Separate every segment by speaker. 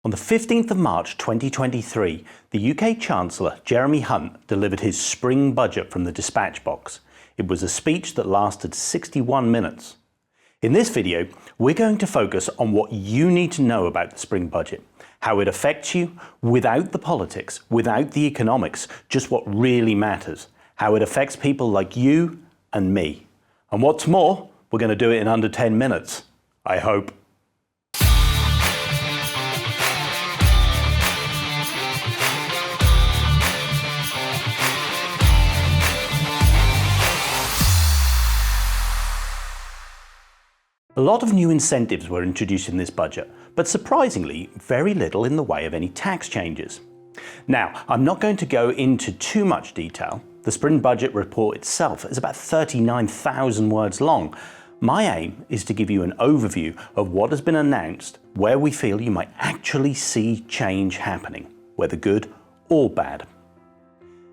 Speaker 1: On the 15th of March 2023, the UK Chancellor Jeremy Hunt delivered his spring budget from the dispatch box. It was a speech that lasted 61 minutes. In this video, we're going to focus on what you need to know about the spring budget, how it affects you without the politics, without the economics, just what really matters, how it affects people like you and me. And what's more, we're going to do it in under 10 minutes, I hope. A lot of new incentives were introduced in this budget, but surprisingly, very little in the way of any tax changes. Now, I'm not going to go into too much detail. The spring budget report itself is about 39,000 words long. My aim is to give you an overview of what has been announced, where we feel you might actually see change happening, whether good or bad.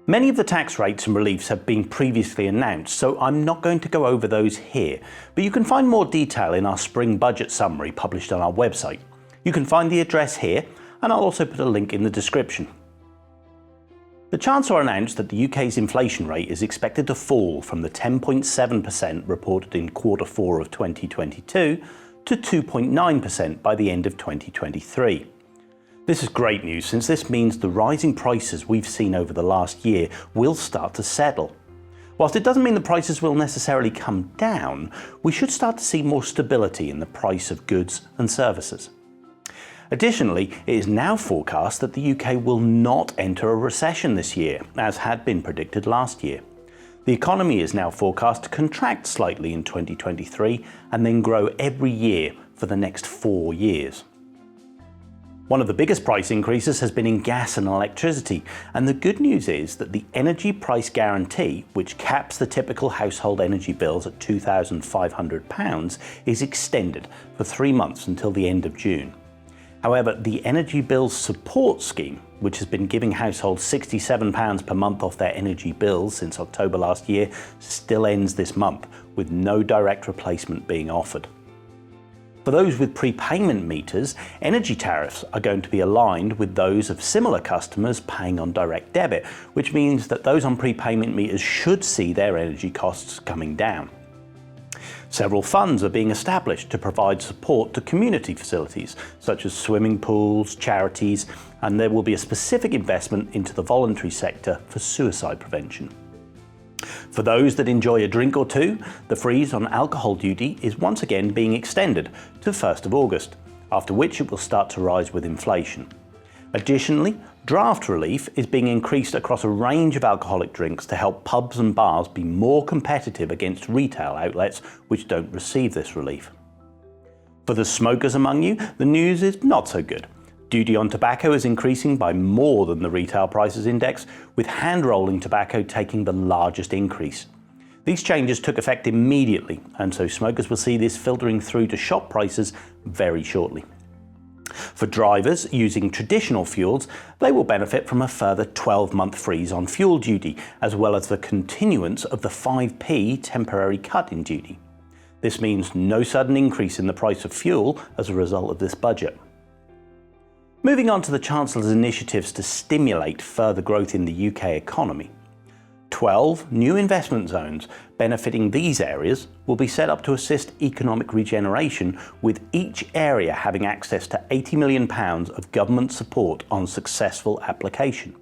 Speaker 1: Many of the tax rates and reliefs have been previously announced, so I'm not going to go over those here, but you can find more detail in our spring budget summary published on our website. You can find the address here, and I'll also put a link in the description. The Chancellor announced that the UK's inflation rate is expected to fall from the 10.7% reported in Q4 of 2022 to 2.9% by the end of 2023. This is great news, since this means the rising prices we've seen over the last year will start to settle. Whilst it doesn't mean the prices will necessarily come down, we should start to see more stability in the price of goods and services. Additionally, it is now forecast that the UK will not enter a recession this year, as had been predicted last year. The economy is now forecast to contract slightly in 2023 and then grow every year for the next 4 years. One of the biggest price increases has been in gas and electricity, and the good news is that the energy price guarantee, which caps the typical household energy bills at £2,500, is extended for 3 months until the end of June. However, the Energy Bills Support Scheme, which has been giving households £67 per month off their energy bills since October last year, still ends this month, with no direct replacement being offered. For those with prepayment meters, energy tariffs are going to be aligned with those of similar customers paying on direct debit, which means that those on prepayment meters should see their energy costs coming down. Several funds are being established to provide support to community facilities, such as swimming pools, charities, and there will be a specific investment into the voluntary sector for suicide prevention. For those that enjoy a drink or two, the freeze on alcohol duty is once again being extended to 1st of August, after which it will start to rise with inflation. Additionally, draft relief is being increased across a range of alcoholic drinks to help pubs and bars be more competitive against retail outlets which don't receive this relief. For the smokers among you, the news is not so good. Duty on tobacco is increasing by more than the retail prices index, with hand-rolling tobacco taking the largest increase. These changes took effect immediately, and so smokers will see this filtering through to shop prices very shortly. For drivers using traditional fuels, they will benefit from a further 12-month freeze on fuel duty, as well as the continuance of the 5p temporary cut in duty. This means no sudden increase in the price of fuel as a result of this budget. Moving on to the Chancellor's initiatives to stimulate further growth in the UK economy. 12 new investment zones benefiting these areas will be set up to assist economic regeneration, with each area having access to £80 million of government support on successful application.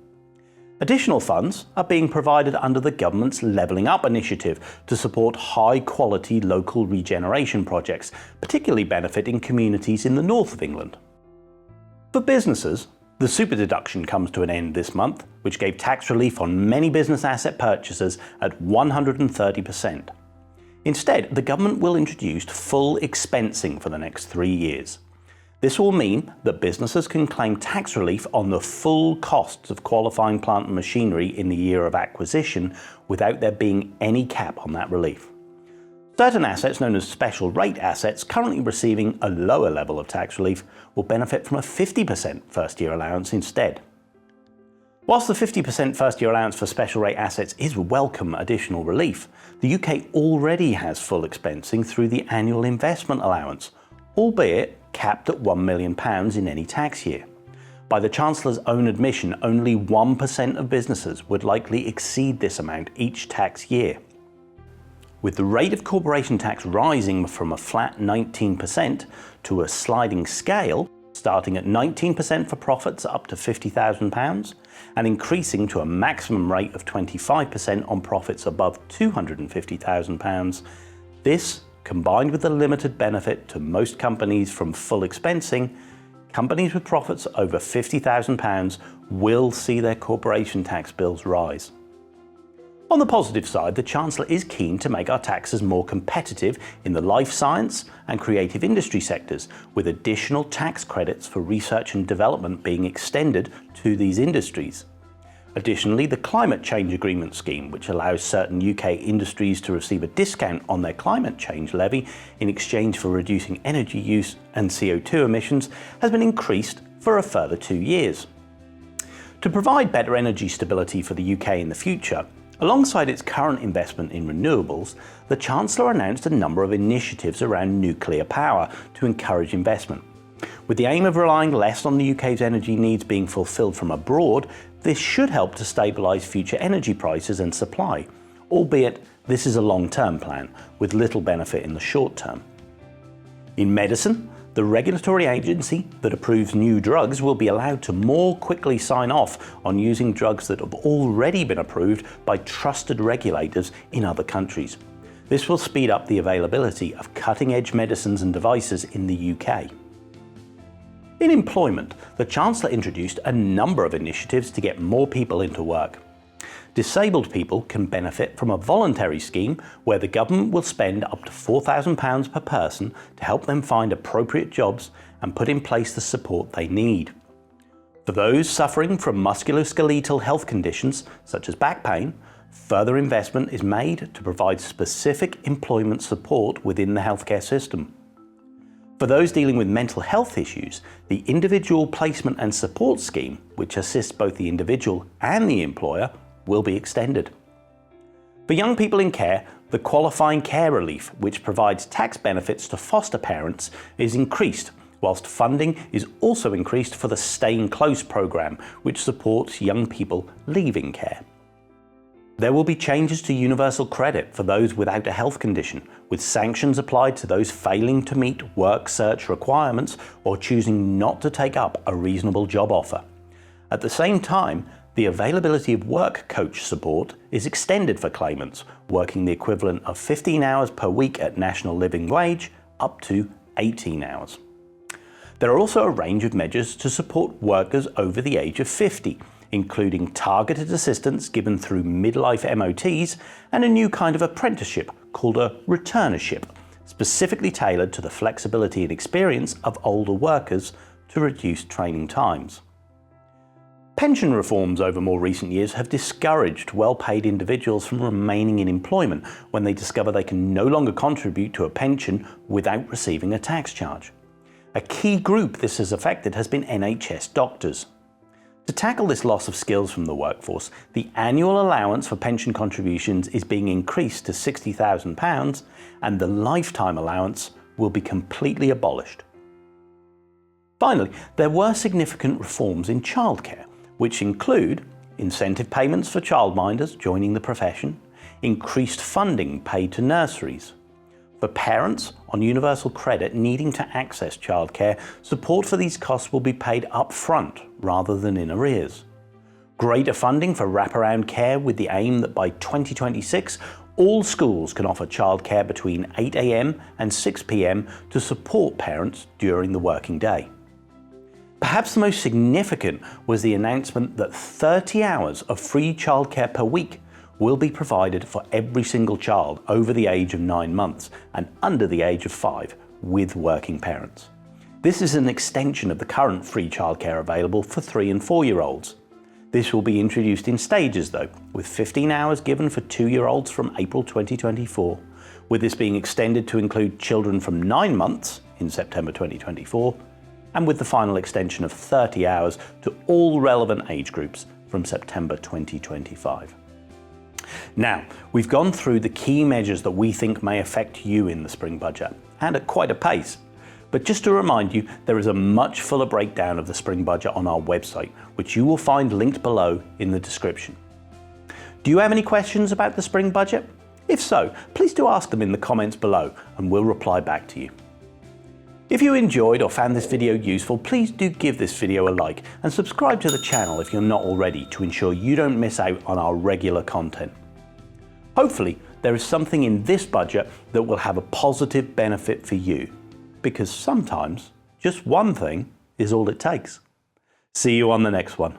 Speaker 1: Additional funds are being provided under the government's Levelling Up initiative to support high-quality local regeneration projects, particularly benefiting communities in the north of England. For businesses, the super deduction comes to an end this month, which gave tax relief on many business asset purchases at 130%. Instead, the government will introduce full expensing for the next 3 years. This will mean that businesses can claim tax relief on the full costs of qualifying plant and machinery in the year of acquisition without there being any cap on that relief. Certain assets known as special rate assets currently receiving a lower level of tax relief will benefit from a 50% first-year allowance instead. Whilst the 50% first-year allowance for special rate assets is welcome additional relief, the UK already has full expensing through the annual investment allowance, albeit capped at £1 million in any tax year. By the Chancellor's own admission, only 1% of businesses would likely exceed this amount each tax year. With the rate of corporation tax rising from a flat 19% to a sliding scale, starting at 19% for profits up to £50,000 and increasing to a maximum rate of 25% on profits above £250,000, this, combined with the limited benefit to most companies from full expensing, companies with profits over £50,000 will see their corporation tax bills rise. On the positive side, the Chancellor is keen to make our taxes more competitive in the life science and creative industry sectors, with additional tax credits for research and development being extended to these industries. Additionally, the Climate Change Agreement scheme, which allows certain UK industries to receive a discount on their climate change levy in exchange for reducing energy use and CO2 emissions, has been increased for a further 2 years. To provide better energy stability for the UK in the future, alongside its current investment in renewables, the Chancellor announced a number of initiatives around nuclear power to encourage investment. With the aim of relying less on the UK's energy needs being fulfilled from abroad, this should help to stabilise future energy prices and supply, albeit this is a long-term plan with little benefit in the short term. In medicine, the regulatory agency that approves new drugs will be allowed to more quickly sign off on using drugs that have already been approved by trusted regulators in other countries. This will speed up the availability of cutting-edge medicines and devices in the UK. In employment, the Chancellor introduced a number of initiatives to get more people into work. Disabled people can benefit from a voluntary scheme where the government will spend up to £4,000 per person to help them find appropriate jobs and put in place the support they need. For those suffering from musculoskeletal health conditions such as back pain, further investment is made to provide specific employment support within the healthcare system. For those dealing with mental health issues, the Individual Placement and Support Scheme, which assists both the individual and the employer, will be extended. For young people in care, the Qualifying Care Relief, which provides tax benefits to foster parents, is increased, whilst funding is also increased for the Staying Close programme, which supports young people leaving care. There will be changes to universal credit for those without a health condition, with sanctions applied to those failing to meet work search requirements or choosing not to take up a reasonable job offer. At the same time, the availability of work coach support is extended for claimants working the equivalent of 15 hours per week at national living wage up to 18 hours. There are also a range of measures to support workers over the age of 50, including targeted assistance given through midlife MOTs and a new kind of apprenticeship called a returnership, specifically tailored to the flexibility and experience of older workers to reduce training times. Pension reforms over more recent years have discouraged well-paid individuals from remaining in employment when they discover they can no longer contribute to a pension without receiving a tax charge. A key group this has affected has been NHS doctors. To tackle this loss of skills from the workforce, the annual allowance for pension contributions is being increased to £60,000 and the lifetime allowance will be completely abolished. Finally, there were significant reforms in childcare, which include incentive payments for childminders joining the profession, increased funding paid to nurseries. For parents on universal credit needing to access childcare, support for these costs will be paid up front rather than in arrears. Greater funding for wraparound care with the aim that by 2026 all schools can offer childcare between 8 AM and 6 PM to support parents during the working day. Perhaps the most significant was the announcement that 30 hours of free childcare per week will be provided for every single child over the age of 9 months and under the age of 5 with working parents. This is an extension of the current free childcare available for 3 and 4-year-olds. This will be introduced in stages though, with 15 hours given for 2-year-olds from April 2024, with this being extended to include children from 9 months in September 2024, and with the final extension of 30 hours to all relevant age groups from September 2025. Now, we've gone through the key measures that we think may affect you in the spring budget, and at quite a pace. But just to remind you, there is a much fuller breakdown of the spring budget on our website, which you will find linked below in the description. Do you have any questions about the spring budget? If so, please do ask them in the comments below and we'll reply back to you. If you enjoyed or found this video useful, please do give this video a like and subscribe to the channel if you're not already to ensure you don't miss out on our regular content. Hopefully, there is something in this budget that will have a positive benefit for you, because sometimes just one thing is all it takes. See you on the next one.